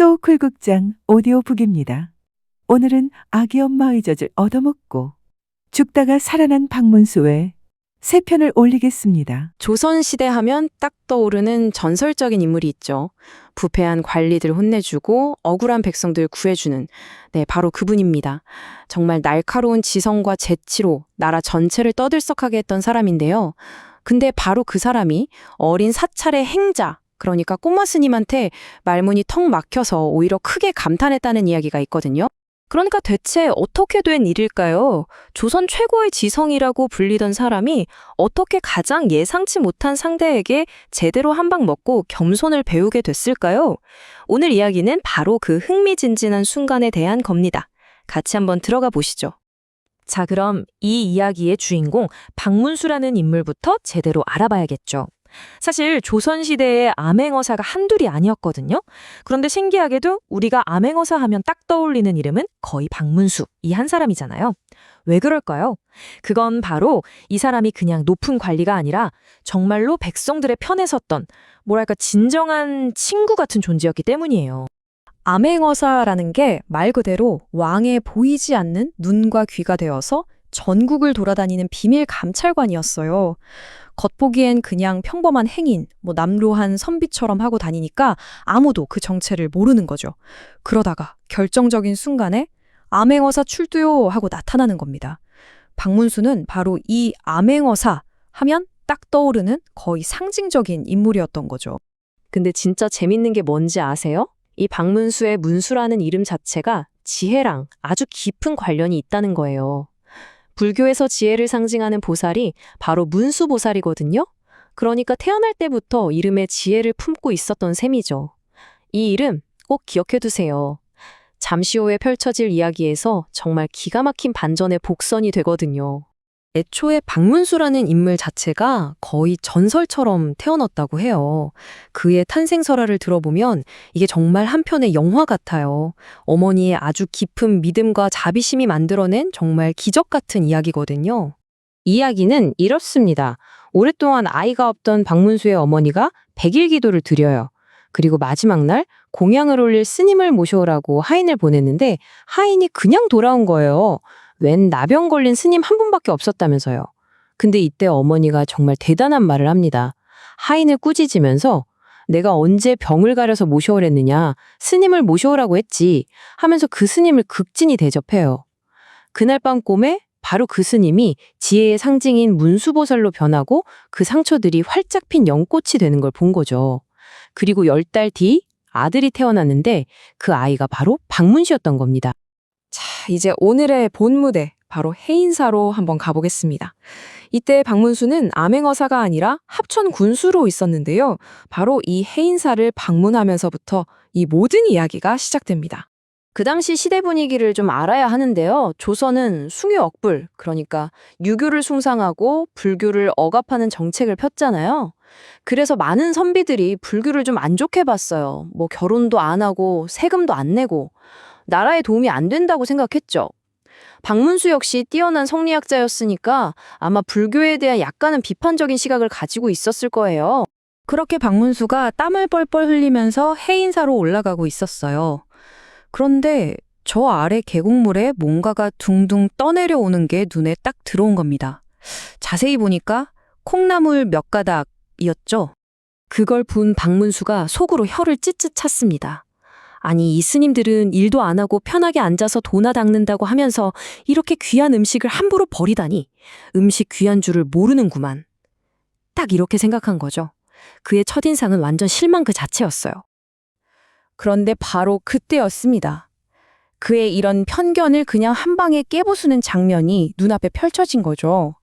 소쿨극장 오디오북입니다. 오늘은 아기 엄마의 젖을 얻어먹고 죽다가 살아난 박문수의 새 편을 올리겠습니다. 조선시대 하면 딱 떠오르는 전설적인 인물이 있죠. 부패한 관리들 혼내주고 억울한 백성들 구해주는, 바로 그분입니다. 정말 날카로운 지성과 재치로 나라 전체를 떠들썩하게 했던 사람인데요. 근데 바로 그 사람이 어린 사찰의 행자, 그러니까 꼬마 스님한테 말문이 턱 막혀서 오히려 크게 감탄했다는 이야기가 있거든요. 그러니까 대체 어떻게 된 일일까요? 조선 최고의 지성이라고 불리던 사람이 어떻게 가장 예상치 못한 상대에게 제대로 한 방 먹고 겸손을 배우게 됐을까요? 오늘 이야기는 바로 그 흥미진진한 순간에 대한 겁니다. 같이 한번 들어가 보시죠. 자, 그럼 이 이야기의 주인공 박문수라는 인물부터 제대로 알아봐야겠죠. 사실 조선시대에 암행어사가 한둘이 아니었거든요. 그런데 신기하게도 우리가 암행어사 하면 딱 떠올리는 이름은 거의 박문수, 이 한 사람이잖아요. 왜 그럴까요? 그건 바로 이 사람이 그냥 높은 관리가 아니라 정말로 백성들의 편에 섰던, 뭐랄까 진정한 친구 같은 존재였기 때문이에요. 암행어사라는 게 말 그대로 왕의 보이지 않는 눈과 귀가 되어서 전국을 돌아다니는 비밀 감찰관이었어요. 겉보기엔 그냥 평범한 행인, 남루한 선비처럼 하고 다니니까 아무도 그 정체를 모르는 거죠. 그러다가 결정적인 순간에 암행어사 출두요 하고 나타나는 겁니다. 박문수는 바로 이 암행어사 하면 딱 떠오르는 거의 상징적인 인물이었던 거죠. 근데 진짜 재밌는 게 뭔지 아세요? 이 박문수의 문수라는 이름 자체가 지혜랑 아주 깊은 관련이 있다는 거예요. 불교에서 지혜를 상징하는 보살이 바로 문수보살이거든요. 그러니까 태어날 때부터 이름에 지혜를 품고 있었던 셈이죠. 이 이름 꼭 기억해 두세요. 잠시 후에 펼쳐질 이야기에서 정말 기가 막힌 반전의 복선이 되거든요. 애초에 박문수라는 인물 자체가 거의 전설처럼 태어났다고 해요. 그의 탄생설화를 들어보면 이게 정말 한편의 영화 같아요. 어머니의 아주 깊은 믿음과 자비심이 만들어낸 정말 기적 같은 이야기거든요. 이야기는 이렇습니다. 오랫동안 아이가 없던 박문수의 어머니가 백일 기도를 드려요. 그리고 마지막 날 공양을 올릴 스님을 모셔오라고 하인을 보냈는데 하인이 그냥 돌아온 거예요. 웬 나병 걸린 스님 한 분밖에 없었다면서요. 근데 이때 어머니가 정말 대단한 말을 합니다. 하인을 꾸짖으면서 내가 언제 병을 가려서 모셔오랬느냐, 스님을 모셔오라고 했지 하면서 그 스님을 극진히 대접해요. 그날 밤 꿈에 바로 그 스님이 지혜의 상징인 문수보살로 변하고 그 상처들이 활짝 핀 연꽃이 되는 걸 본 거죠. 그리고 10달 뒤 아들이 태어났는데 그 아이가 바로 박문수였던 겁니다. 자, 이제 오늘의 본 무대, 바로 해인사로 한번 가보겠습니다. 이때 박문수는 암행어사가 아니라 합천 군수로 있었는데요. 바로 이 해인사를 방문하면서부터 이 모든 이야기가 시작됩니다. 그 당시 시대 분위기를 좀 알아야 하는데요. 조선은 숭유억불, 그러니까 유교를 숭상하고 불교를 억압하는 정책을 폈잖아요. 그래서 많은 선비들이 불교를 좀 안 좋게 봤어요. 결혼도 안 하고 세금도 안 내고 나라에 도움이 안 된다고 생각했죠. 박문수 역시 뛰어난 성리학자였으니까 아마 불교에 대한 약간은 비판적인 시각을 가지고 있었을 거예요. 그렇게 박문수가 땀을 뻘뻘 흘리면서 해인사로 올라가고 있었어요. 그런데 저 아래 계곡물에 뭔가가 둥둥 떠내려오는 게 눈에 딱 들어온 겁니다. 자세히 보니까 콩나물 몇 가닥이었죠. 그걸 본 박문수가 속으로 혀를 찢찢 찼습니다. 아니, 이 스님들은 일도 안 하고 편하게 앉아서 도나 닦는다고 하면서 이렇게 귀한 음식을 함부로 버리다니, 음식 귀한 줄을 모르는구만. 딱 이렇게 생각한 거죠. 그의 첫인상은 완전 실망 그 자체였어요. 그런데 바로 그때였습니다. 그의 이런 편견을 그냥 한 방에 깨부수는 장면이 눈앞에 펼쳐진 거죠.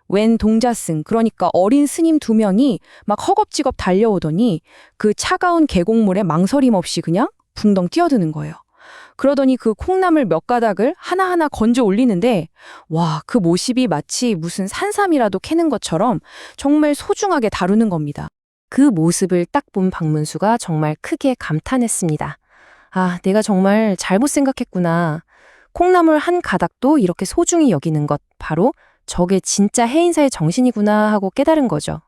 웬 동자승, 그러니까 어린 스님 2명이 막 허겁지겁 달려오더니 그 차가운 계곡물에 망설임 없이 그냥 붕덩 뛰어드는 거예요. 그러더니 그 콩나물 몇 가닥을 하나하나 건져 올리는데, 와, 그 모습이 마치 무슨 산삼이라도 캐는 것처럼 정말 소중하게 다루는 겁니다. 그 모습을 딱 본 박문수가 정말 크게 감탄했습니다. 아, 내가 정말 잘못 생각했구나. 콩나물 한 가닥도 이렇게 소중히 여기는 것, 바로 저게 진짜 해인사의 정신이구나 하고 깨달은 거죠.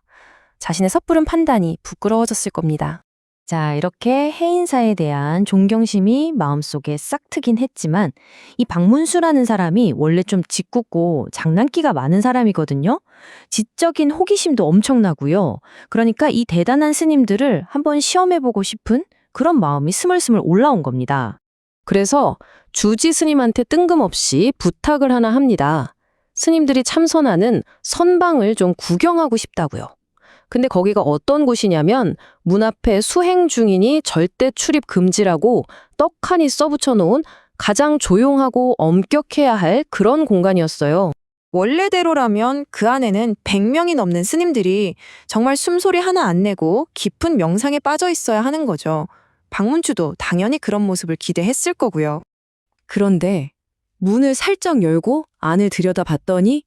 자신의 섣부른 판단이 부끄러워졌을 겁니다. 자, 이렇게 해인사에 대한 존경심이 마음속에 싹 트긴 했지만 이 박문수라는 사람이 원래 좀 짓궂고 장난기가 많은 사람이거든요. 지적인 호기심도 엄청나고요. 그러니까 이 대단한 스님들을 한번 시험해보고 싶은 그런 마음이 스물스물 올라온 겁니다. 그래서 주지 스님한테 뜬금없이 부탁을 하나 합니다. 스님들이 참선하는 선방을 좀 구경하고 싶다고요. 근데 거기가 어떤 곳이냐면 문 앞에 수행 중이니 절대 출입 금지라고 떡하니 써붙여 놓은 가장 조용하고 엄격해야 할 그런 공간이었어요. 원래대로라면 그 안에는 100명이 넘는 스님들이 정말 숨소리 하나 안 내고 깊은 명상에 빠져 있어야 하는 거죠. 박문주도 당연히 그런 모습을 기대했을 거고요. 그런데 문을 살짝 열고 안을 들여다봤더니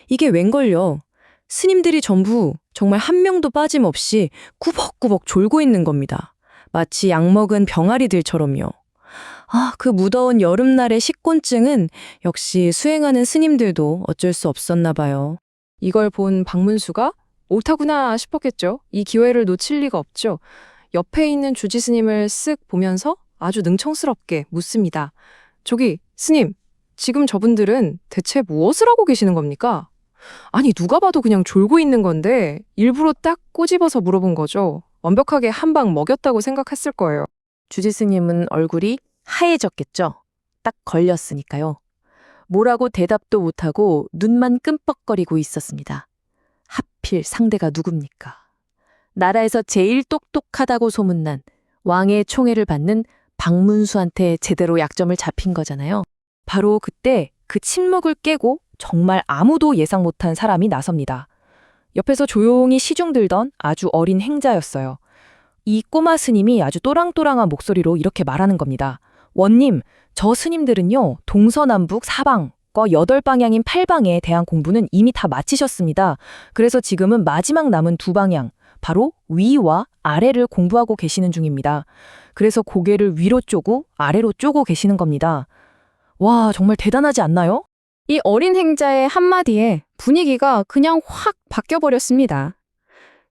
이게 웬걸요. 스님들이 전부 정말 한 명도 빠짐없이 꾸벅꾸벅 졸고 있는 겁니다. 마치 약먹은 병아리들처럼요. 아, 그 무더운 여름날의 식곤증은 역시 수행하는 스님들도 어쩔 수 없었나 봐요. 이걸 본 박문수가 옳다구나 싶었겠죠. 이 기회를 놓칠 리가 없죠. 옆에 있는 주지 스님을 쓱 보면서 아주 능청스럽게 묻습니다. 저기, 스님, 지금 저분들은 대체 무엇을 하고 계시는 겁니까? 아니, 누가 봐도 그냥 졸고 있는 건데 일부러 딱 꼬집어서 물어본 거죠. 완벽하게 한 방 먹였다고 생각했을 거예요. 주지 스님은 얼굴이 하얘졌겠죠. 딱 걸렸으니까요. 뭐라고 대답도 못하고 눈만 끔뻑거리고 있었습니다. 하필 상대가 누굽니까? 나라에서 제일 똑똑하다고 소문난 왕의 총애를 받는 박문수한테 제대로 약점을 잡힌 거잖아요. 바로 그때 그 침묵을 깨고 정말 아무도 예상 못한 사람이 나섭니다. 옆에서 조용히 시중 들던 아주 어린 행자였어요. 이 꼬마 스님이 아주 또랑또랑한 목소리로 이렇게 말하는 겁니다. 원님, 저 스님들은요, 동서남북 사방과 8방향인 8방에 대한 공부는 이미 다 마치셨습니다. 그래서 지금은 마지막 남은 2방향, 바로 위와 아래를 공부하고 계시는 중입니다. 그래서 고개를 위로 쪼고 아래로 쪼고 계시는 겁니다. 와, 정말 대단하지 않나요? 이 어린 행자의 한마디에 분위기가 그냥 확 바뀌어버렸습니다.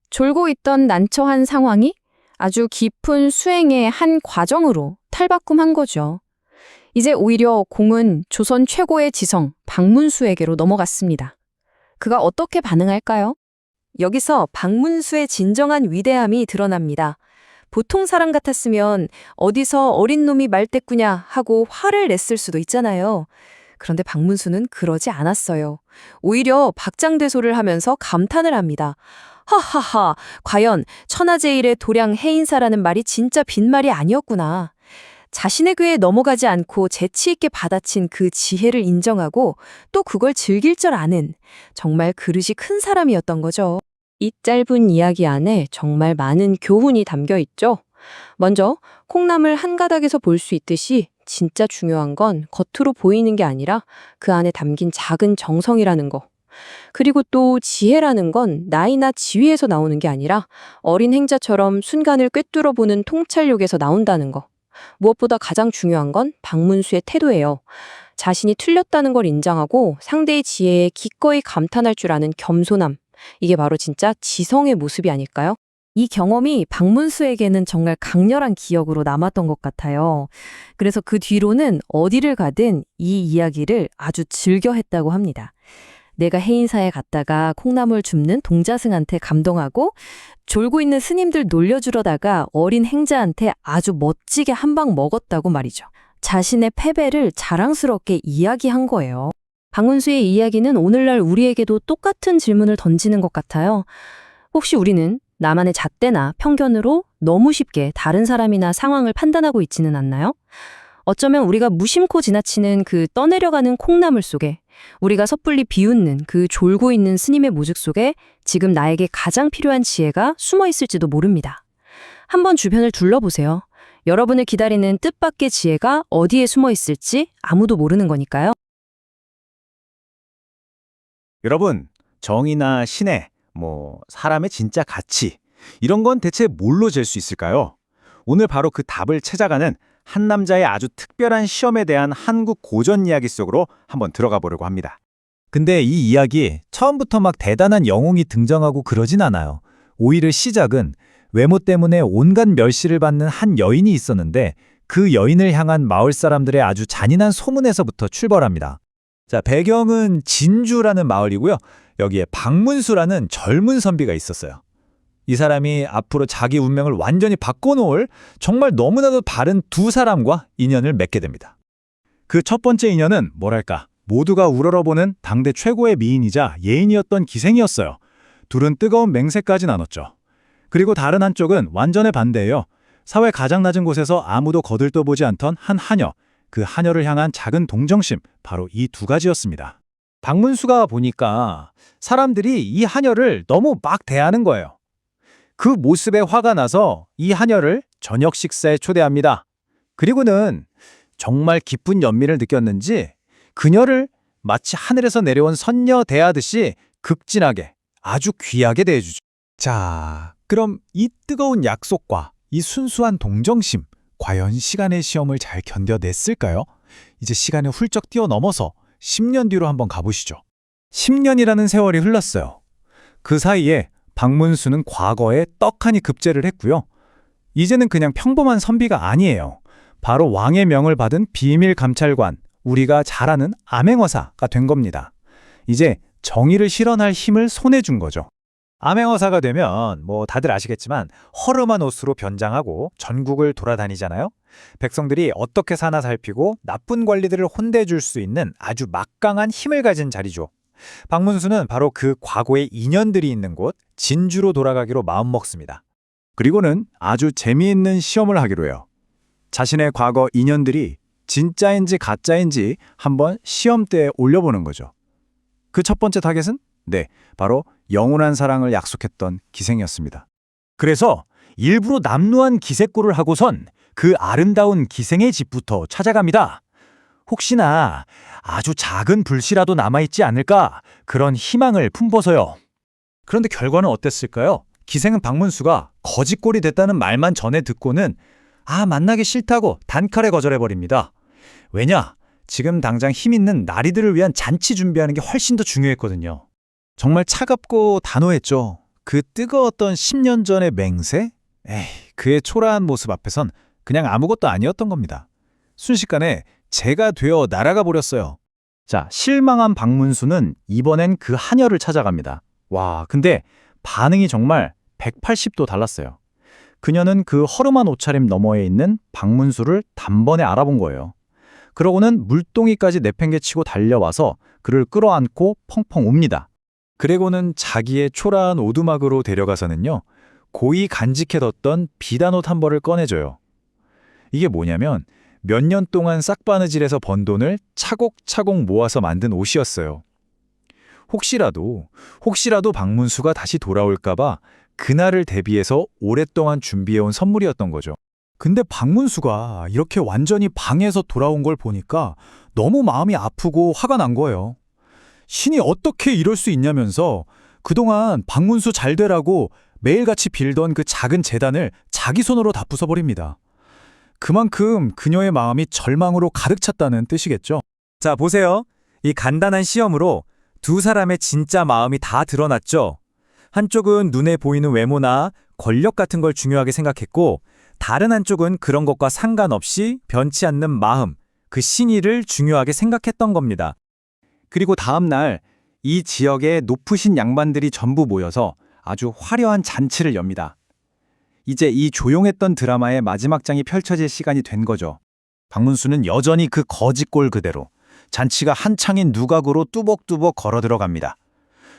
졸고 있던 난처한 상황이 아주 깊은 수행의 한 과정으로 탈바꿈한 거죠. 이제 오히려 공은 조선 최고의 지성 박문수에게로 넘어갔습니다. 그가 어떻게 반응할까요? 여기서 박문수의 진정한 위대함이 드러납니다. 보통 사람 같았으면 어디서 어린 놈이 말대꾸냐 하고 화를 냈을 수도 있잖아요. 그런데 박문수는 그러지 않았어요. 오히려 박장대소를 하면서 감탄을 합니다. 하하하, 과연 천하제일의 도량 해인사라는 말이 진짜 빈말이 아니었구나. 자신의 귀에 넘어가지 않고 재치 있게 받아친 그 지혜를 인정하고 또 그걸 즐길 줄 아는 정말 그릇이 큰 사람이었던 거죠. 이 짧은 이야기 안에 정말 많은 교훈이 담겨 있죠. 먼저 콩나물 한 가닥에서 볼 수 있듯이 진짜 중요한 건 겉으로 보이는 게 아니라 그 안에 담긴 작은 정성이라는 거. 그리고 또 지혜라는 건 나이나 지위에서 나오는 게 아니라 어린 행자처럼 순간을 꿰뚫어 보는 통찰력에서 나온다는 거. 무엇보다 가장 중요한 건 박문수의 태도예요. 자신이 틀렸다는 걸 인정하고 상대의 지혜에 기꺼이 감탄할 줄 아는 겸손함. 이게 바로 진짜 지성의 모습이 아닐까요? 이 경험이 박문수에게는 정말 강렬한 기억으로 남았던 것 같아요. 그래서 그 뒤로는 어디를 가든 이 이야기를 아주 즐겨 했다고 합니다. 내가 해인사에 갔다가 콩나물 줍는 동자승한테 감동하고 졸고 있는 스님들 놀려주려다가 어린 행자한테 아주 멋지게 한 방 먹었다고 말이죠. 자신의 패배를 자랑스럽게 이야기한 거예요. 박문수의 이야기는 오늘날 우리에게도 똑같은 질문을 던지는 것 같아요. 혹시 우리는 나만의 잣대나 편견으로 너무 쉽게 다른 사람이나 상황을 판단하고 있지는 않나요? 어쩌면 우리가 무심코 지나치는 그 떠내려가는 콩나물 속에 우리가 섣불리 비웃는 그 졸고 있는 스님의 모습 속에 지금 나에게 가장 필요한 지혜가 숨어 있을지도 모릅니다. 한번 주변을 둘러보세요. 여러분을 기다리는 뜻밖의 지혜가 어디에 숨어 있을지 아무도 모르는 거니까요. 여러분, 정의나 신의, 사람의 진짜 가치, 이런 건 대체 뭘로 잴 수 있을까요? 오늘 바로 그 답을 찾아가는 한 남자의 아주 특별한 시험에 대한 한국 고전 이야기 속으로 한번 들어가 보려고 합니다. 근데 이 이야기 처음부터 막 대단한 영웅이 등장하고 그러진 않아요. 오히려 시작은 외모 때문에 온갖 멸시를 받는 한 여인이 있었는데 그 여인을 향한 마을 사람들의 아주 잔인한 소문에서부터 출발합니다. 자, 배경은 진주라는 마을이고요. 여기에 박문수라는 젊은 선비가 있었어요. 이 사람이 앞으로 자기 운명을 완전히 바꿔놓을 정말 너무나도 다른 두 사람과 인연을 맺게 됩니다. 그 첫 번째 인연은 뭐랄까, 모두가 우러러보는 당대 최고의 미인이자 예인이었던 기생이었어요. 둘은 뜨거운 맹세까지 나눴죠. 그리고 다른 한쪽은 완전의 반대예요. 사회 가장 낮은 곳에서 아무도 거들떠보지 않던 한 하녀, 그 하녀를 향한 작은 동정심, 바로 이 두 가지였습니다. 박문수가 보니까 사람들이 이 하녀를 너무 막 대하는 거예요. 그 모습에 화가 나서 이 하녀를 저녁 식사에 초대합니다. 그리고는 정말 깊은 연민을 느꼈는지 그녀를 마치 하늘에서 내려온 선녀 대하듯이 극진하게, 아주 귀하게 대해주죠. 자, 그럼 이 뜨거운 약속과 이 순수한 동정심, 과연 시간의 시험을 잘 견뎌냈을까요? 이제 시간을 훌쩍 뛰어넘어서 10년 뒤로 한번 가보시죠. 10년이라는 세월이 흘렀어요. 그 사이에 박문수는 과거에 떡하니 급제를 했고요. 이제는 그냥 평범한 선비가 아니에요. 바로 왕의 명을 받은 비밀 감찰관, 우리가 잘 아는 암행어사가 된 겁니다. 이제 정의를 실현할 힘을 손에 준 거죠. 암행어사가 되면 다들 아시겠지만 허름한 옷으로 변장하고 전국을 돌아다니잖아요. 백성들이 어떻게 사나 살피고 나쁜 관리들을 혼내줄 수 있는 아주 막강한 힘을 가진 자리죠. 박문수는 바로 그 과거의 인연들이 있는 곳 진주로 돌아가기로 마음먹습니다. 그리고는 아주 재미있는 시험을 하기로 해요. 자신의 과거 인연들이 진짜인지 가짜인지 한번 시험대에 올려보는 거죠. 그 첫 번째 타겟은 바로 영원한 사랑을 약속했던 기생이었습니다. 그래서 일부러 남루한 기색고를 하고선 그 아름다운 기생의 집부터 찾아갑니다. 혹시나 아주 작은 불씨라도 남아있지 않을까, 그런 희망을 품고서요. 그런데 결과는 어땠을까요? 기생은 박문수가 거짓골이 됐다는 말만 전해 듣고는 만나기 싫다고 단칼에 거절해버립니다. 왜냐? 지금 당장 힘 있는 나리들을 위한 잔치 준비하는 게 훨씬 더 중요했거든요. 정말 차갑고 단호했죠. 그 뜨거웠던 10년 전의 맹세? 그의 초라한 모습 앞에선 그냥 아무것도 아니었던 겁니다. 순식간에 재가 되어 날아가 버렸어요. 자, 실망한 박문수는 이번엔 그 하녀를 찾아갑니다. 와, 근데 반응이 정말 180도 달랐어요. 그녀는 그 허름한 옷차림 너머에 있는 박문수를 단번에 알아본 거예요. 그러고는 물동이까지 내팽개치고 달려와서 그를 끌어안고 펑펑 웁니다. 그리고는 자기의 초라한 오두막으로 데려가서는요, 고이 간직해뒀던 비단옷 한 벌을 꺼내줘요. 이게 뭐냐면 몇 년 동안 싹바느질해서 번 돈을 차곡차곡 모아서 만든 옷이었어요. 혹시라도 박문수가 다시 돌아올까봐 그날을 대비해서 오랫동안 준비해온 선물이었던 거죠. 근데 박문수가 이렇게 완전히 방에서 돌아온 걸 보니까 너무 마음이 아프고 화가 난 거예요. 신이 어떻게 이럴 수 있냐면서 그동안 박문수 잘 되라고 매일같이 빌던 그 작은 재단을 자기 손으로 다 부숴버립니다. 그만큼 그녀의 마음이 절망으로 가득 찼다는 뜻이겠죠. 자, 보세요. 이 간단한 시험으로 두 사람의 진짜 마음이 다 드러났죠. 한쪽은 눈에 보이는 외모나 권력 같은 걸 중요하게 생각했고, 다른 한쪽은 그런 것과 상관없이 변치 않는 마음, 그 신의를 중요하게 생각했던 겁니다. 그리고 다음 날 이 지역의 높으신 양반들이 전부 모여서 아주 화려한 잔치를 엽니다. 이제 이 조용했던 드라마의 마지막 장이 펼쳐질 시간이 된 거죠. 박문수는 여전히 그 거짓골 그대로 잔치가 한창인 누각으로 뚜벅뚜벅 걸어 들어갑니다.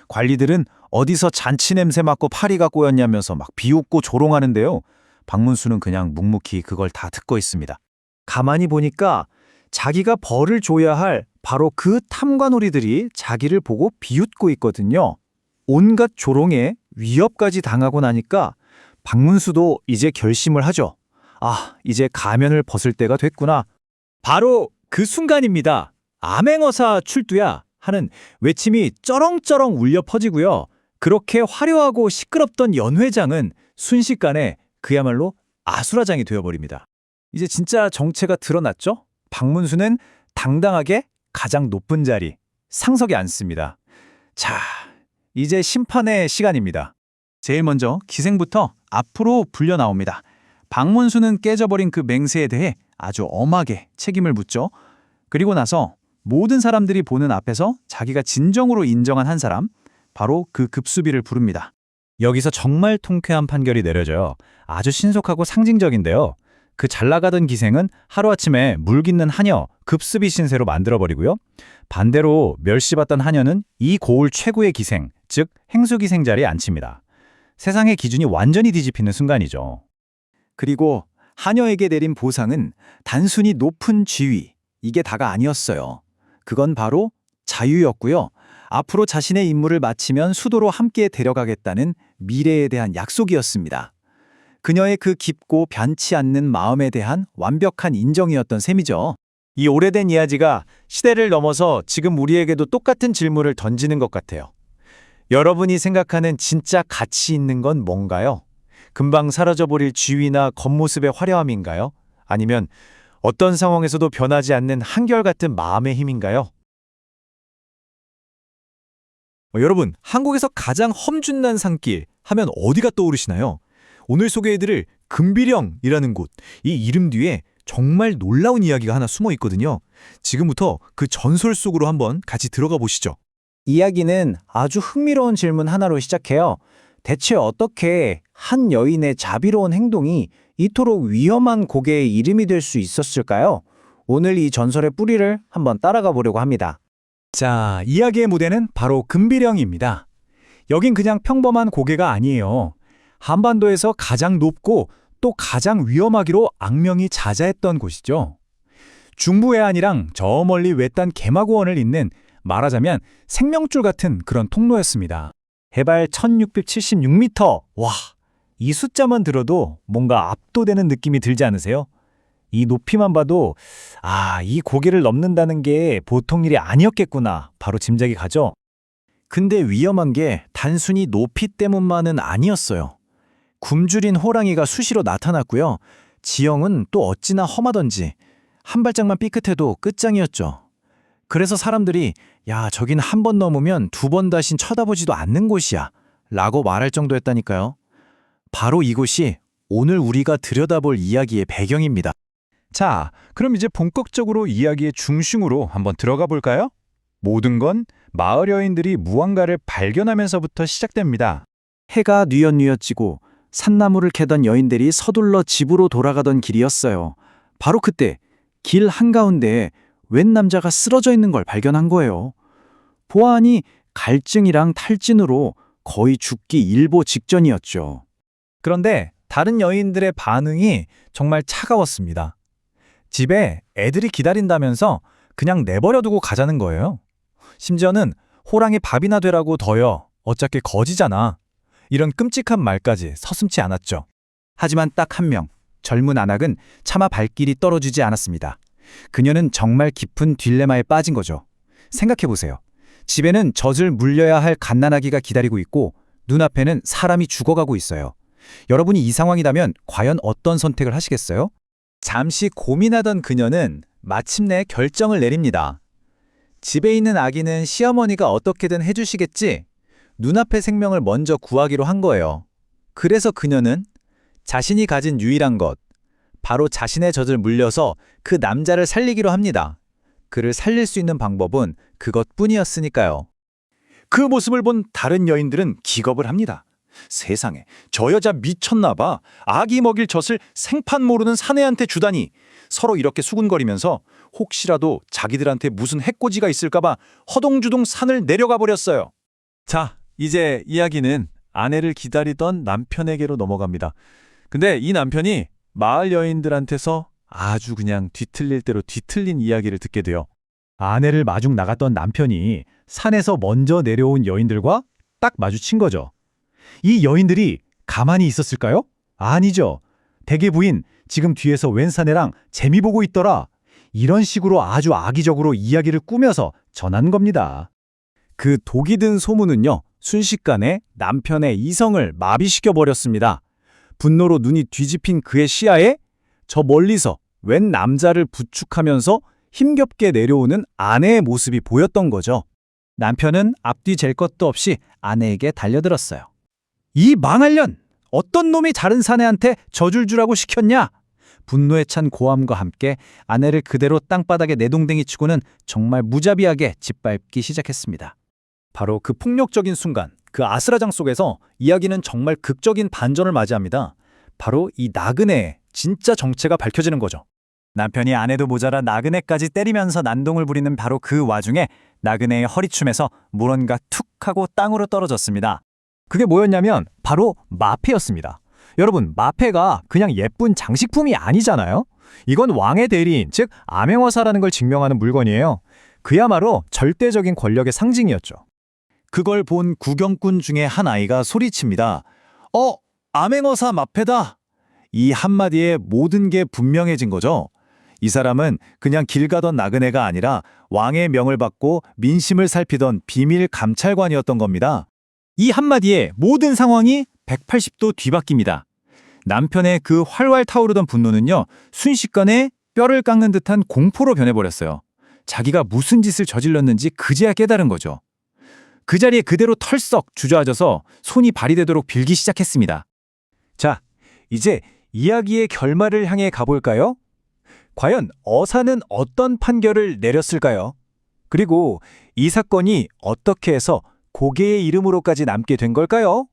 관리들은 어디서 잔치 냄새 맡고 파리가 꼬였냐면서 막 비웃고 조롱하는데요. 박문수는 그냥 묵묵히 그걸 다 듣고 있습니다. 가만히 보니까 자기가 벌을 줘야 할 바로 그 탐관오리들이 자기를 보고 비웃고 있거든요. 온갖 조롱에 위협까지 당하고 나니까 박문수도 이제 결심을 하죠. 이제 가면을 벗을 때가 됐구나. 바로 그 순간입니다. 암행어사 출두야 하는 외침이 쩌렁쩌렁 울려 퍼지고요. 그렇게 화려하고 시끄럽던 연회장은 순식간에 그야말로 아수라장이 되어버립니다. 이제 진짜 정체가 드러났죠? 박문수는 당당하게 가장 높은 자리, 상석에 앉습니다. 자, 이제 심판의 시간입니다. 제일 먼저 기생부터 앞으로 불려 나옵니다. 박문수는 깨져버린 그 맹세에 대해 아주 엄하게 책임을 묻죠. 그리고 나서 모든 사람들이 보는 앞에서 자기가 진정으로 인정한 한 사람, 바로 그 급수비를 부릅니다. 여기서 정말 통쾌한 판결이 내려져요. 아주 신속하고 상징적인데요. 그 잘나가던 기생은 하루아침에 물깃는 하녀, 급수비 신세로 만들어버리고요. 반대로 멸시받던 하녀는 이 고을 최고의 기생, 즉 행수기생 자리에 앉힙니다. 세상의 기준이 완전히 뒤집히는 순간이죠. 그리고 하녀에게 내린 보상은 단순히 높은 지위, 이게 다가 아니었어요. 그건 바로 자유였고요. 앞으로 자신의 임무를 마치면 수도로 함께 데려가겠다는 미래에 대한 약속이었습니다. 그녀의 그 깊고 변치 않는 마음에 대한 완벽한 인정이었던 셈이죠. 이 오래된 이야기가 시대를 넘어서 지금 우리에게도 똑같은 질문을 던지는 것 같아요. 여러분이 생각하는 진짜 가치 있는 건 뭔가요? 금방 사라져버릴 지위나 겉모습의 화려함인가요? 아니면 어떤 상황에서도 변하지 않는 한결같은 마음의 힘인가요? 여러분, 한국에서 가장 험준난 산길 하면 어디가 떠오르시나요? 오늘 소개해드릴 금비령이라는 곳, 이 이름 뒤에 정말 놀라운 이야기가 하나 숨어 있거든요. 지금부터 그 전설 속으로 한번 같이 들어가 보시죠. 이야기는 아주 흥미로운 질문 하나로 시작해요. 대체 어떻게 한 여인의 자비로운 행동이 이토록 위험한 고개의 이름이 될 수 있었을까요? 오늘 이 전설의 뿌리를 한번 따라가 보려고 합니다. 자, 이야기의 무대는 바로 금비령입니다. 여긴 그냥 평범한 고개가 아니에요. 한반도에서 가장 높고 또 가장 위험하기로 악명이 자자했던 곳이죠. 중부 해안이랑 저 멀리 외딴 개마고원을 잇는 말하자면 생명줄 같은 그런 통로였습니다. 해발 1676m. 와, 이 숫자만 들어도 뭔가 압도되는 느낌이 들지 않으세요? 이 높이만 봐도 이 고개를 넘는다는 게 보통 일이 아니었겠구나 바로 짐작이 가죠. 근데 위험한 게 단순히 높이 때문만은 아니었어요. 굶주린 호랑이가 수시로 나타났고요. 지형은 또 어찌나 험하던지 한 발짝만 삐끗해도 끝장이었죠. 그래서 사람들이 야, 저긴 한 번 넘으면 두 번 다신 쳐다보지도 않는 곳이야 라고 말할 정도였다니까요. 바로 이곳이 오늘 우리가 들여다볼 이야기의 배경입니다. 자, 그럼 이제 본격적으로 이야기의 중심으로 한번 들어가 볼까요? 모든 건 마을 여인들이 무언가를 발견하면서부터 시작됩니다. 해가 뉘엿뉘엿 지고 산나무를 캐던 여인들이 서둘러 집으로 돌아가던 길이었어요. 바로 그때 길 한가운데에 웬 남자가 쓰러져 있는 걸 발견한 거예요. 보아하니 갈증이랑 탈진으로 거의 죽기 일보 직전이었죠. 그런데 다른 여인들의 반응이 정말 차가웠습니다. 집에 애들이 기다린다면서 그냥 내버려두고 가자는 거예요. 심지어는 호랑이 밥이나 되라고 더여, 어차피 거지잖아. 이런 끔찍한 말까지 서슴지 않았죠. 하지만 딱 한 명, 젊은 안악은 차마 발길이 떨어지지 않았습니다. 그녀는 정말 깊은 딜레마에 빠진 거죠. 생각해보세요. 집에는 젖을 물려야 할 갓난아기가 기다리고 있고 눈앞에는 사람이 죽어가고 있어요. 여러분이 이 상황이라면 과연 어떤 선택을 하시겠어요? 잠시 고민하던 그녀는 마침내 결정을 내립니다. 집에 있는 아기는 시어머니가 어떻게든 해주시겠지? 눈앞의 생명을 먼저 구하기로 한 거예요. 그래서 그녀는 자신이 가진 유일한 것, 바로 자신의 젖을 물려서 그 남자를 살리기로 합니다. 그를 살릴 수 있는 방법은 그것뿐이었으니까요. 그 모습을 본 다른 여인들은 기겁을 합니다. 세상에, 저 여자 미쳤나 봐. 아기 먹일 젖을 생판 모르는 사내한테 주다니. 서로 이렇게 수군거리면서 혹시라도 자기들한테 무슨 해코지가 있을까 봐 허둥주둥 산을 내려가 버렸어요. 자, 이제 이야기는 아내를 기다리던 남편에게로 넘어갑니다. 근데 이 남편이 마을 여인들한테서 아주 그냥 뒤틀릴 대로 뒤틀린 이야기를 듣게 돼요. 아내를 마중 나갔던 남편이 산에서 먼저 내려온 여인들과 딱 마주친 거죠. 이 여인들이 가만히 있었을까요? 아니죠. 대개 부인, 지금 뒤에서 웬 사내랑 재미 보고 있더라. 이런 식으로 아주 악의적으로 이야기를 꾸며서 전한 겁니다. 그 독이 든 소문은요, 순식간에 남편의 이성을 마비시켜버렸습니다. 분노로 눈이 뒤집힌 그의 시야에 저 멀리서 웬 남자를 부축하면서 힘겹게 내려오는 아내의 모습이 보였던 거죠. 남편은 앞뒤 잴 것도 없이 아내에게 달려들었어요. 이 망할 년! 어떤 놈이 다른 사내한테 져줄 주라고 시켰냐? 분노에 찬 고함과 함께 아내를 그대로 땅바닥에 내동댕이 치고는 정말 무자비하게 짓밟기 시작했습니다. 바로 그 폭력적인 순간, 그 아수라장 속에서 이야기는 정말 극적인 반전을 맞이합니다. 바로 이 나그네의 진짜 정체가 밝혀지는 거죠. 남편이 아내도 모자라 나그네까지 때리면서 난동을 부리는 바로 그 와중에 나그네의 허리춤에서 무언가 툭 하고 땅으로 떨어졌습니다. 그게 뭐였냐면 바로 마패였습니다. 여러분, 마패가 그냥 예쁜 장식품이 아니잖아요. 이건 왕의 대리인, 즉 암행어사라는 걸 증명하는 물건이에요. 그야말로 절대적인 권력의 상징이었죠. 그걸 본 구경꾼 중에 한 아이가 소리칩니다. 암행어사 마패다! 이 한마디에 모든 게 분명해진 거죠. 이 사람은 그냥 길 가던 나그네가 아니라 왕의 명을 받고 민심을 살피던 비밀 감찰관이었던 겁니다. 이 한마디에 모든 상황이 180도 뒤바뀝니다. 남편의 그 활활 타오르던 분노는요, 순식간에 뼈를 깎는 듯한 공포로 변해버렸어요. 자기가 무슨 짓을 저질렀는지 그제야 깨달은 거죠. 그 자리에 그대로 털썩 주저앉아서 손이 발이 되도록 빌기 시작했습니다. 자, 이제 이야기의 결말을 향해 가볼까요? 과연 어사는 어떤 판결을 내렸을까요? 그리고 이 사건이 어떻게 해서 고개의 이름으로까지 남게 된 걸까요?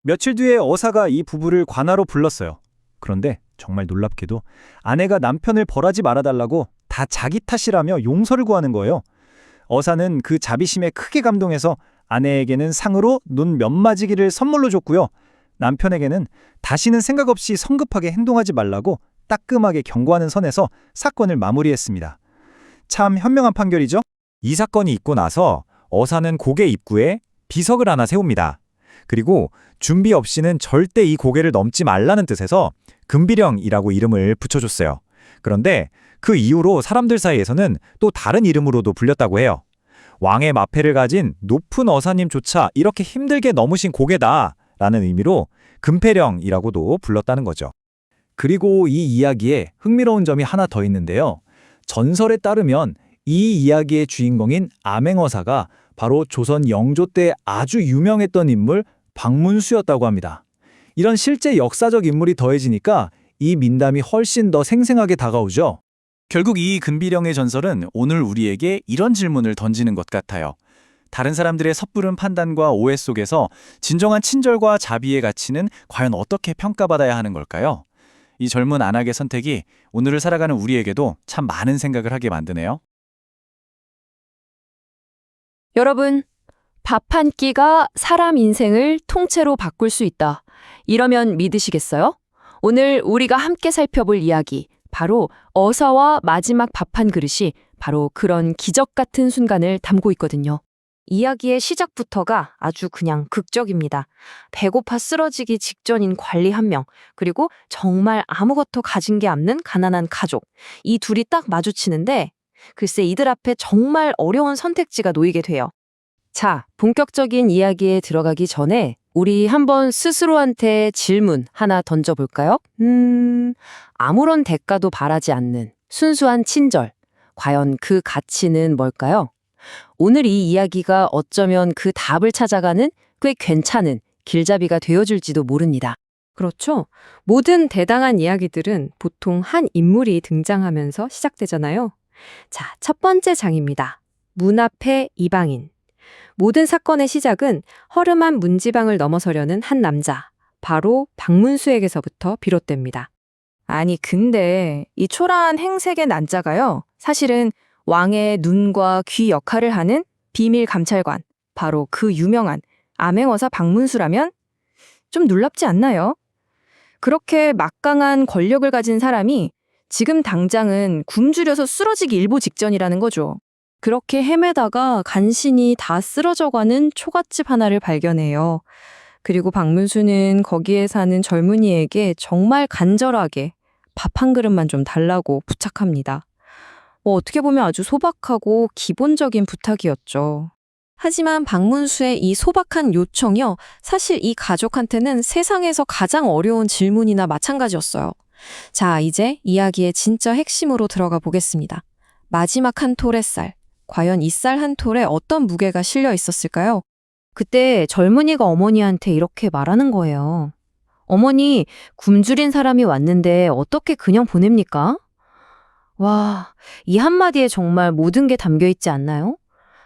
며칠 뒤에 어사가 이 부부를 관하로 불렀어요. 그런데 정말 놀랍게도 아내가 남편을 벌하지 말아달라고 다 자기 탓이라며 용서를 구하는 거예요. 어사는 그 자비심에 크게 감동해서 아내에게는 상으로 눈 몇 마지기를 선물로 줬고요. 남편에게는 다시는 생각 없이 성급하게 행동하지 말라고 따끔하게 경고하는 선에서 사건을 마무리했습니다. 참 현명한 판결이죠? 이 사건이 있고 나서 어사는 고개 입구에 비석을 하나 세웁니다. 그리고 준비 없이는 절대 이 고개를 넘지 말라는 뜻에서 금비령이라고 이름을 붙여줬어요. 그런데 그 이후로 사람들 사이에서는 또 다른 이름으로도 불렸다고 해요. 왕의 마패를 가진 높은 어사님조차 이렇게 힘들게 넘으신 고개다라는 의미로 금패령이라고도 불렀다는 거죠. 그리고 이 이야기에 흥미로운 점이 하나 더 있는데요. 전설에 따르면 이 이야기의 주인공인 암행어사가 바로 조선 영조 때 아주 유명했던 인물 박문수였다고 합니다. 이런 실제 역사적 인물이 더해지니까 이 민담이 훨씬 더 생생하게 다가오죠. 결국 이 금비령의 전설은 오늘 우리에게 이런 질문을 던지는 것 같아요. 다른 사람들의 섣부른 판단과 오해 속에서 진정한 친절과 자비의 가치는 과연 어떻게 평가받아야 하는 걸까요? 이 젊은 안악의 선택이 오늘을 살아가는 우리에게도 참 많은 생각을 하게 만드네요. 여러분, 밥 한 끼가 사람 인생을 통째로 바꿀 수 있다. 이러면 믿으시겠어요? 오늘 우리가 함께 살펴볼 이야기, 바로 어사와 마지막 밥 한 그릇이 바로 그런 기적 같은 순간을 담고 있거든요. 이야기의 시작부터가 아주 그냥 극적입니다. 배고파 쓰러지기 직전인 관리 한 명, 그리고 정말 아무것도 가진 게 없는 가난한 가족. 이 둘이 딱 마주치는데 글쎄 이들 앞에 정말 어려운 선택지가 놓이게 돼요. 자, 본격적인 이야기에 들어가기 전에 우리 한번 스스로한테 질문 하나 던져볼까요? 아무런 대가도 바라지 않는 순수한 친절. 과연 그 가치는 뭘까요? 오늘 이 이야기가 어쩌면 그 답을 찾아가는 꽤 괜찮은 길잡이가 되어줄지도 모릅니다. 그렇죠. 모든 대당한 이야기들은 보통 한 인물이 등장하면서 시작되잖아요. 자, 첫 번째 장입니다. 문 앞에 이방인. 모든 사건의 시작은 허름한 문지방을 넘어서려는 한 남자, 바로 박문수에게서부터 비롯됩니다. 아니, 근데 이 초라한 행색의 난자가요, 사실은 왕의 눈과 귀 역할을 하는 비밀 감찰관, 바로 그 유명한 암행어사 박문수라면 좀 놀랍지 않나요? 그렇게 막강한 권력을 가진 사람이 지금 당장은 굶주려서 쓰러지기 일보 직전이라는 거죠. 그렇게 헤매다가 간신히 다 쓰러져가는 초가집 하나를 발견해요. 그리고 박문수는 거기에 사는 젊은이에게 정말 간절하게 밥 한 그릇만 좀 달라고 부탁합니다. 어떻게 보면 아주 소박하고 기본적인 부탁이었죠. 하지만 박문수의 이 소박한 요청이요, 사실 이 가족한테는 세상에서 가장 어려운 질문이나 마찬가지였어요. 자, 이제 이야기의 진짜 핵심으로 들어가 보겠습니다. 마지막 한 톨의 쌀. 과연 이 쌀 한 톨에 어떤 무게가 실려 있었을까요? 그때 젊은이가 어머니한테 이렇게 말하는 거예요. 어머니, 굶주린 사람이 왔는데 어떻게 그냥 보냅니까? 와, 이 한마디에 정말 모든 게 담겨 있지 않나요?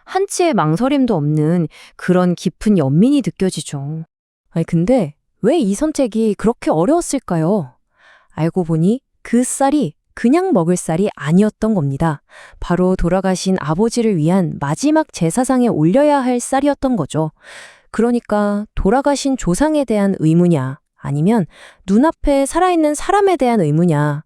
한치의 망설임도 없는 그런 깊은 연민이 느껴지죠. 아니, 근데 왜 이 선택이 그렇게 어려웠을까요? 알고 보니 그 쌀이 그냥 먹을 쌀이 아니었던 겁니다. 바로 돌아가신 아버지를 위한 마지막 제사상에 올려야 할 쌀이었던 거죠. 그러니까 돌아가신 조상에 대한 의무냐, 아니면 눈앞에 살아있는 사람에 대한 의무냐,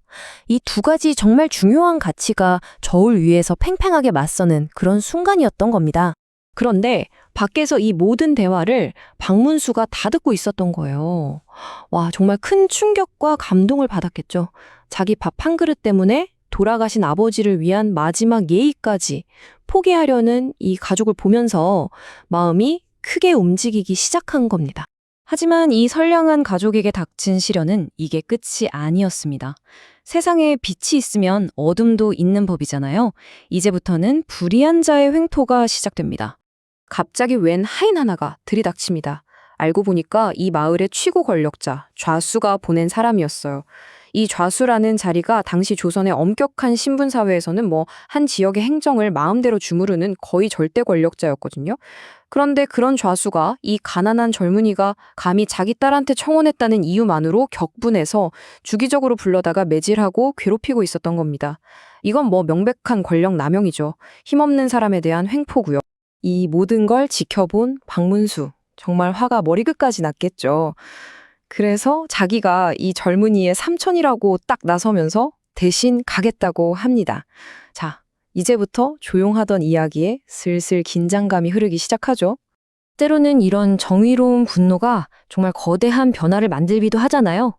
이 두 가지 정말 중요한 가치가 저울 위에서 팽팽하게 맞서는 그런 순간이었던 겁니다. 그런데 밖에서 이 모든 대화를 박문수가 다 듣고 있었던 거예요. 와, 정말 큰 충격과 감동을 받았겠죠. 자기 밥 한 그릇 때문에 돌아가신 아버지를 위한 마지막 예의까지 포기하려는 이 가족을 보면서 마음이 크게 움직이기 시작한 겁니다. 하지만 이 선량한 가족에게 닥친 시련은 이게 끝이 아니었습니다. 세상에 빛이 있으면 어둠도 있는 법이잖아요. 이제부터는 불의한 자의 횡포가 시작됩니다. 갑자기 웬 하인 하나가 들이닥칩니다. 알고 보니까 이 마을의 최고 권력자, 좌수가 보낸 사람이었어요. 이 좌수라는 자리가 당시 조선의 엄격한 신분사회에서는 한 지역의 행정을 마음대로 주무르는 거의 절대 권력자였거든요. 그런데 그런 좌수가 이 가난한 젊은이가 감히 자기 딸한테 청혼했다는 이유만으로 격분해서 주기적으로 불러다가 매질하고 괴롭히고 있었던 겁니다. 이건 명백한 권력 남용이죠. 힘없는 사람에 대한 횡포고요. 이 모든 걸 지켜본 박문수, 정말 화가 머리끝까지 났겠죠. 그래서 자기가 이 젊은이의 삼촌이라고 딱 나서면서 대신 가겠다고 합니다. 자, 이제부터 조용하던 이야기에 슬슬 긴장감이 흐르기 시작하죠. 때로는 이런 정의로운 분노가 정말 거대한 변화를 만들기도 하잖아요.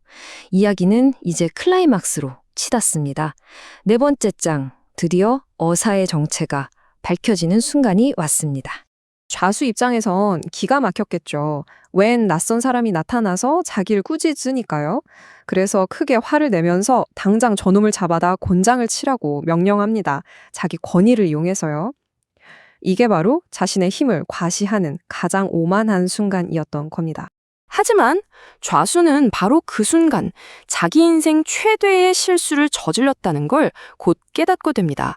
이야기는 이제 클라이막스로 치닫습니다. 네 번째 장, 드디어 어사의 정체가 밝혀지는 순간이 왔습니다. 좌수 입장에선 기가 막혔겠죠. 웬 낯선 사람이 나타나서 자기를 꾸짖으니까요. 그래서 크게 화를 내면서 당장 저놈을 잡아다 곤장을 치라고 명령합니다. 자기 권위를 이용해서요. 이게 바로 자신의 힘을 과시하는 가장 오만한 순간이었던 겁니다. 하지만 좌수는 바로 그 순간 자기 인생 최대의 실수를 저질렀다는 걸 곧 깨닫게 됩니다.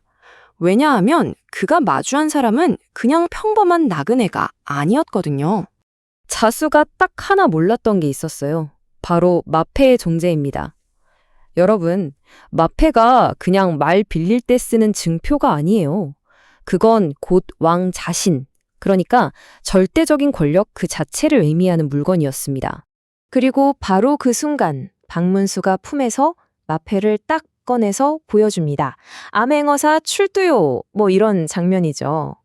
왜냐하면 그가 마주한 사람은 그냥 평범한 나그네가 아니었거든요. 자수가 딱 하나 몰랐던 게 있었어요. 바로 마패의 존재입니다. 여러분, 마패가 그냥 말 빌릴 때 쓰는 증표가 아니에요. 그건 곧 왕 자신, 그러니까 절대적인 권력 그 자체를 의미하는 물건이었습니다. 그리고 바로 그 순간 박문수가 품에서 마패를 딱 꺼내서 보여줍니다. 암행어사 출두요! 이런 장면이죠.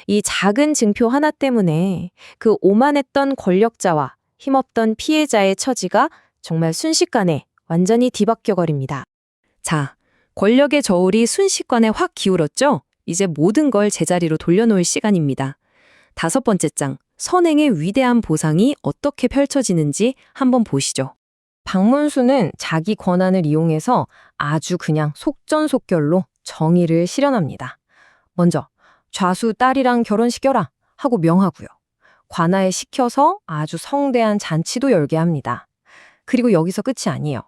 이 작은 증표 하나 때문에 그 오만했던 권력자와 힘없던 피해자의 처지가 정말 순식간에 완전히 뒤바뀌어버립니다. 자, 권력의 저울이 순식간에 확 기울었죠? 이제 모든 걸 제자리로 돌려놓을 시간입니다. 다섯 번째 장, 선행의 위대한 보상이 어떻게 펼쳐지는지 한번 보시죠. 박문수는 자기 권한을 이용해서 아주 그냥 속전속결로 정의를 실현합니다. 먼저 좌수 딸이랑 결혼시켜라 하고 명하고요. 관아에 시켜서 아주 성대한 잔치도 열게 합니다. 그리고 여기서 끝이 아니에요.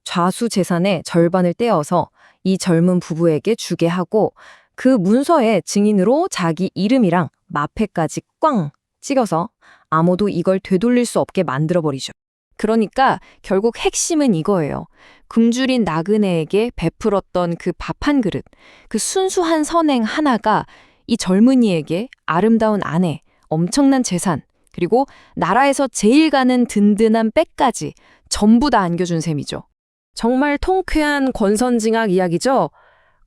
좌수 재산의 절반을 떼어서 이 젊은 부부에게 주게 하고 그 문서에 증인으로 자기 이름이랑 마패까지 꽝 찍어서 아무도 이걸 되돌릴 수 없게 만들어버리죠. 그러니까 결국 핵심은 이거예요. 굶주린 나그네에게 베풀었던 그 밥 한 그릇, 그 순수한 선행 하나가 이 젊은이에게 아름다운 아내, 엄청난 재산, 그리고 나라에서 제일 가는 든든한 백까지 전부 다 안겨준 셈이죠. 정말 통쾌한 권선징악 이야기죠?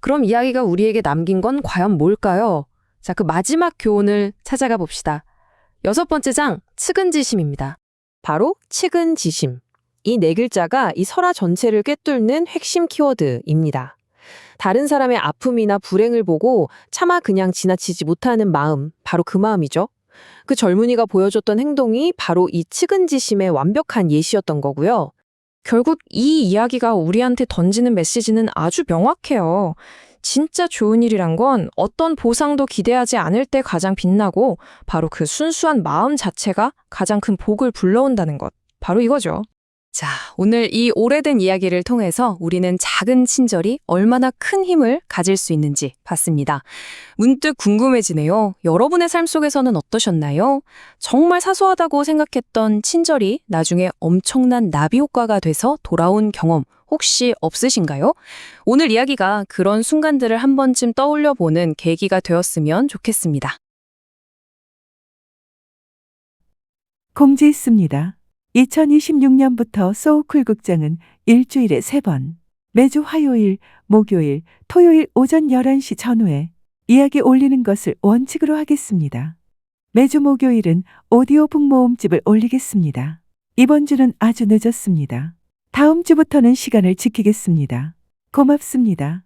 그럼 이야기가 우리에게 남긴 건 과연 뭘까요? 자, 그 마지막 교훈을 찾아가 봅시다. 여섯 번째 장, 측은지심입니다. 바로 측은지심. 이 네 글자가 이 설화 전체를 꿰뚫는 핵심 키워드입니다. 다른 사람의 아픔이나 불행을 보고 차마 그냥 지나치지 못하는 마음, 바로 그 마음이죠. 그 젊은이가 보여줬던 행동이 바로 이 측은지심의 완벽한 예시였던 거고요. 결국 이 이야기가 우리한테 던지는 메시지는 아주 명확해요. 진짜 좋은 일이란 건 어떤 보상도 기대하지 않을 때 가장 빛나고 바로 그 순수한 마음 자체가 가장 큰 복을 불러온다는 것. 바로 이거죠. 자, 오늘 이 오래된 이야기를 통해서 우리는 작은 친절이 얼마나 큰 힘을 가질 수 있는지 봤습니다. 문득 궁금해지네요. 여러분의 삶 속에서는 어떠셨나요? 정말 사소하다고 생각했던 친절이 나중에 엄청난 나비 효과가 돼서 돌아온 경험 혹시 없으신가요? 오늘 이야기가 그런 순간들을 한 번쯤 떠올려 보는 계기가 되었으면 좋겠습니다. 공지 있습니다. 2026년부터 소우쿨 극장은 일주일에 3번, 매주 화요일, 목요일, 토요일 오전 11시 전후에 이야기 올리는 것을 원칙으로 하겠습니다. 매주 목요일은 오디오 북 모음집을 올리겠습니다. 이번 주는 아주 늦었습니다. 다음 주부터는 시간을 지키겠습니다. 고맙습니다.